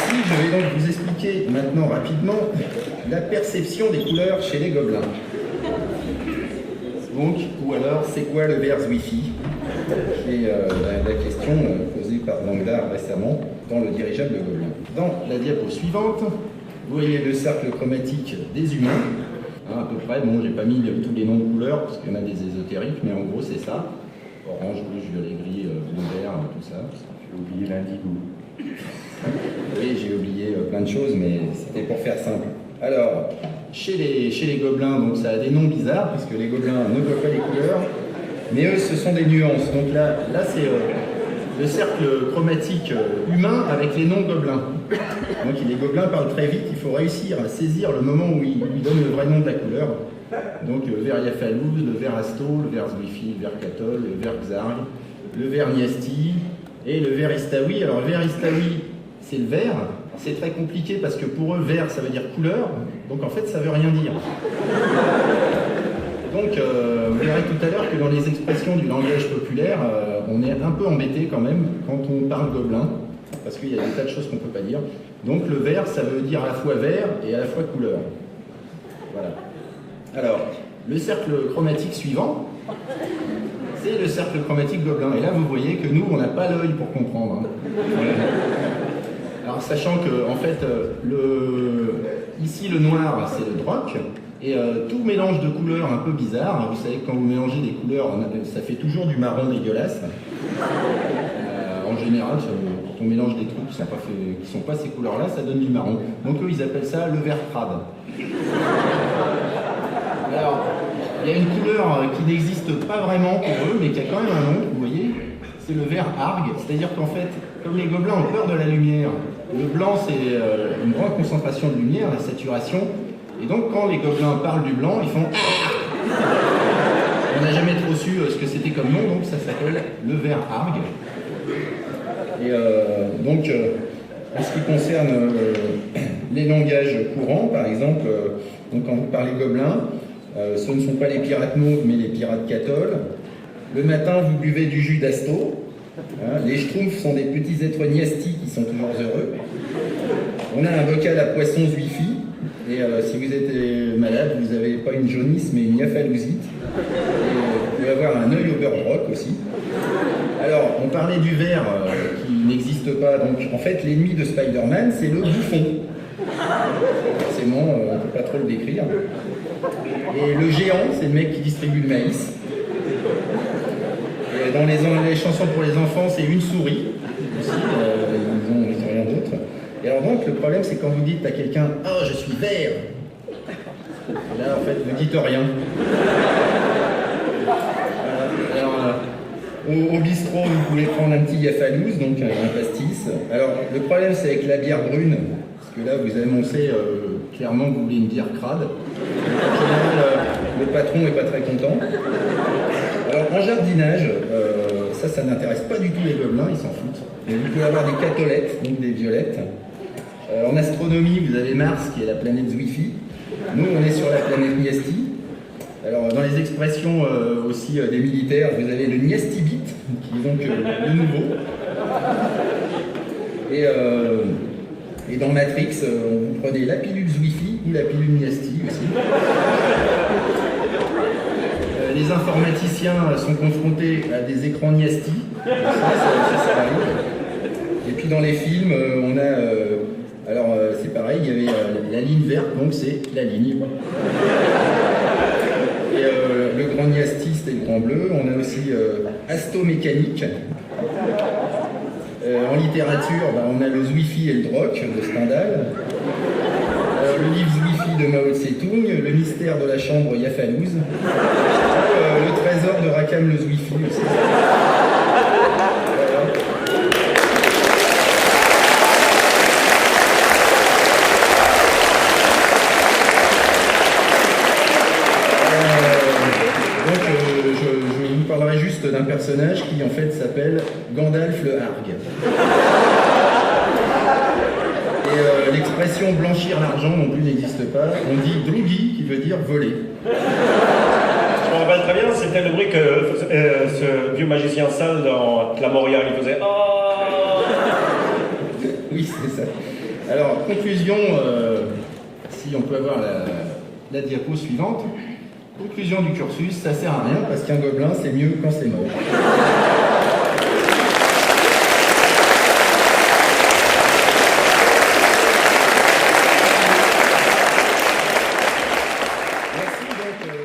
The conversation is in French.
Ici, je vais donc vous expliquer maintenant rapidement la perception des couleurs chez les gobelins. Donc, ou alors, c'est quoi le vert Zwifi? C'est la question posée par Langdar récemment dans le dirigeable de Gobelin. Dans la diapo suivante, vous voyez le cercle chromatique des humains. Hein, à peu près, bon, j'ai pas mis tous les noms de couleurs parce qu'il y en a des ésotériques, mais en gros, c'est ça. Orange, rouge, violet, gris, bleu, vert, tout ça. J'ai oublié l'indigo. Oui, j'ai oublié plein de choses, mais c'était pour faire simple. Alors, chez les gobelins, donc ça a des noms bizarres, puisque les gobelins ne voient pas les couleurs, mais eux, ce sont des nuances. Donc là c'est le cercle chromatique humain avec les noms gobelins. Donc les gobelins parlent très vite, il faut réussir à saisir le moment où ils donnent le vrai nom de la couleur. Donc le vert Yafalouz, le vert Asto, le vert Zwifi, le vert Katol, le vert Xarg, le vert Niasti et le vert Istaoui. Alors le vert Istaoui, c'est le vert. C'est très compliqué parce que pour eux, vert, ça veut dire couleur. Donc en fait, ça veut rien dire. Donc vous verrez tout à l'heure que dans les expressions du langage populaire, on est un peu embêté quand même quand on parle gobelin. Parce qu'il y a des tas de choses qu'on ne peut pas dire. Donc le vert, ça veut dire à la fois vert et à la fois couleur. Voilà. Alors, le cercle chromatique suivant, c'est le cercle chromatique gobelin. Et là, vous voyez que nous, on n'a pas l'œil pour comprendre. Hein. Alors, sachant que, en fait, ici, le noir, c'est le droc. Et tout mélange de couleurs un peu bizarre, vous savez que quand vous mélangez des couleurs, ça fait toujours du marron dégueulasse. En général, quand on mélange des trucs qui ne sont pas ces couleurs-là, ça donne du marron. Donc eux, ils appellent ça le vert crade. Alors, il y a une couleur qui n'existe pas vraiment pour eux, mais qui a quand même un nom, vous voyez, c'est le vert argue. C'est-à-dire qu'en fait, comme les gobelins ont peur de la lumière, le blanc, c'est une grande concentration de lumière, la saturation. Et donc, quand les gobelins parlent du blanc, ils font On n'a jamais trop su ce que c'était comme nom, donc ça s'appelle le vert argue. Et donc, en ce qui concerne les langages courants, par exemple, donc quand vous parlez gobelin, ce ne sont pas les pirates mauves, mais les pirates Katol. Le matin, vous buvez du jus d'Asto. Hein, les schtroumpfs sont des petits êtres niastis qui sont toujours heureux. On a un bocal à poisson Zwifi. Et si vous êtes malade, vous n'avez pas une jaunisse, mais une yafalouzite. Et vous pouvez avoir un œil au beurre broc aussi. Alors, on parlait du vert qui n'existe pas. Donc, en fait, l'ennemi de Spider-Man, c'est le bouffon. Forcément, on ne peut pas trop le décrire. Et le géant, c'est le mec qui distribue le maïs. Et dans les chansons pour les enfants, c'est une souris. Aussi, ils ont rien d'autre. Et alors donc, le problème, c'est quand vous dites à quelqu'un « Oh, je suis vert !» Là, en fait, vous dites rien. Alors, au bistrot, vous pouvez prendre un petit yafalouz, donc un pastis. Alors, le problème, c'est avec la bière brune, parce que là, vous annoncez clairement que vous voulez une bière crade. En général, le patron n'est pas très content. Alors, en jardinage, ça n'intéresse pas du tout les gobelins, ils s'en foutent. Mais vous pouvez avoir des catolettes, donc des violettes. En astronomie, vous avez Mars, qui est la planète Zwifi. Nous, on est sur la planète Niasti. Alors, dans les expressions aussi des militaires, vous avez le Niastibit, qui est donc le nouveau. Et dans Matrix, vous prenez la pilule Zwifi ou la pilule Niasti aussi. Les informaticiens sont confrontés à des écrans Niasti. Ça arrive. Et puis dans les films, on a... alors c'est pareil, il y avait la ligne verte, donc c'est la ligne. Et le grand Niasti, c'était le grand bleu. On a aussi Asto-mécanique. En littérature, on a le Zwifi et le Droc de Stendhal. Le livre Zwifi de Mao Tse-tung, le mystère de la chambre Yafalouz. Le trésor de Rakam le Zwifi aussi. Je vous parlerai juste d'un personnage qui en fait s'appelle Gandalf le Hargue. Et l'expression blanchir l'argent non plus n'existe pas. On dit drugi qui veut dire voler. Je me rappelle très bien, c'était le bruit que ce vieux magicien sale dans Clamoria, il faisait Ah. Oui, c'est ça. Alors, conclusion, si on peut avoir la diapo suivante. Conclusion du cursus, ça sert à rien parce qu'un gobelin c'est mieux quand c'est mort.